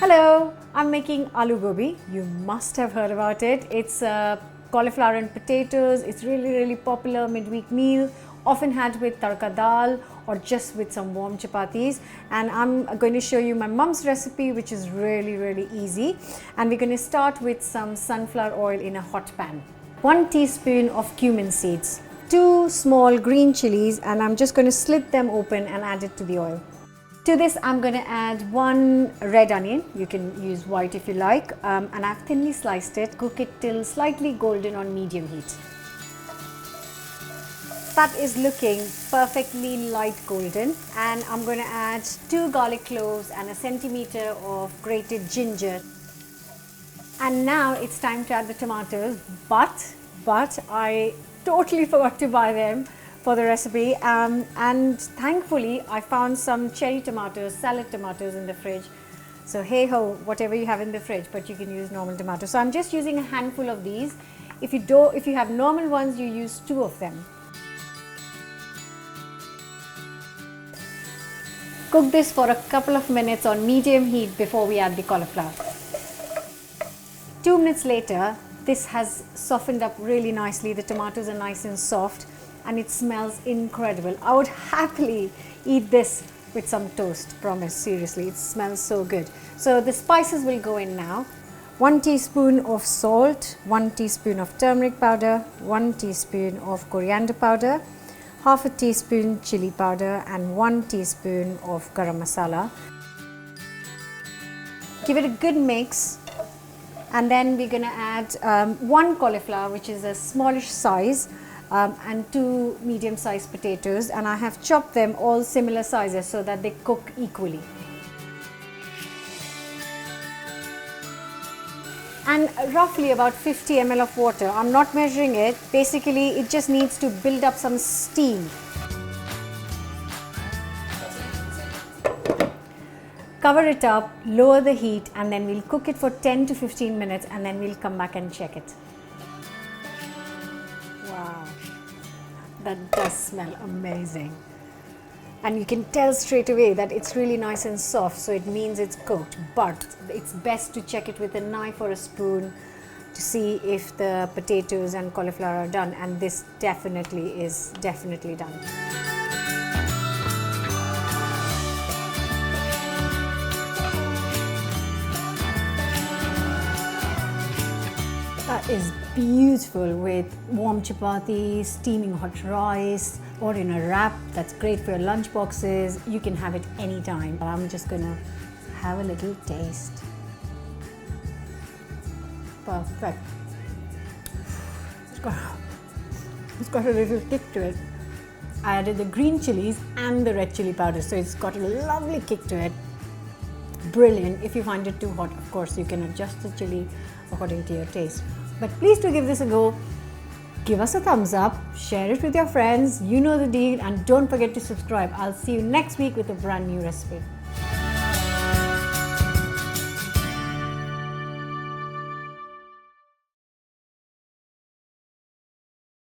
Hello, I'm making aloo gobi. You must have heard about it. It's cauliflower and potatoes. It's really popular midweek meal, often had with tadka dal or just with some warm chapatis. And I'm going to show you my mom's recipe, which is really easy. And we're going to start with some sunflower oil in a hot pan. 1 teaspoon of cumin seeds, 2 small green chilies, and I'm just going to slit them open and add it to the oil. To this, I'm going to add 1 red onion. You can use white if you like, and I've thinly sliced it. Cook it till slightly golden on medium heat. That is looking perfectly light golden, and I'm going to add 2 garlic cloves and a centimeter of grated ginger. And now it's time to add the tomatoes, but I totally forgot to buy them for the recipe, and thankfully I found some cherry tomatoes, salad tomatoes in the fridge. So hey ho, whatever you have in the fridge, but you can use normal tomatoes. So I'm just using a handful of these. If you have normal ones, you use 2 of them. Cook this for a couple of minutes on medium heat before we add the cauliflower. 2 minutes later, this has softened up really nicely. The tomatoes are nice and soft, and it smells incredible. I would happily eat this with some toast, promise, seriously, it smells so good. So the spices will go in now. 1 teaspoon of salt, 1 teaspoon of turmeric powder, 1 teaspoon of coriander powder, half a teaspoon chili powder, and 1 teaspoon of garam masala. Give it a good mix, and then we're going to add 1 cauliflower, which is a smallish size, and 2 medium-sized potatoes, and I have chopped them all similar sizes so that they cook equally. And roughly about 50 ml of water. I'm not measuring it. Basically, it just needs to build up some steam. Cover it up, lower the heat, and then we'll cook it for 10 to 15 minutes, and then we'll come back and check it. Wow, that does smell amazing. And you can tell straight away that it's really nice and soft, so it means it's cooked. But it's best to check it with a knife or a spoon to see if the potatoes and cauliflower are done, and this definitely is done. That is beautiful with warm chapati, steaming hot rice, or in a wrap. That's great for your lunch boxes. You can have it anytime. I'm just gonna have a little taste. Perfect. It's got a little kick to it. I added the green chilies and the red chili powder, so it's got a lovely kick to it. Brilliant. If you find it too hot, of course, you can adjust the chili according to your taste. But please do give this a go. Give us a thumbs up, share it with your friends, you know the deal, and don't forget to subscribe. I'll see you next week with a brand new recipe.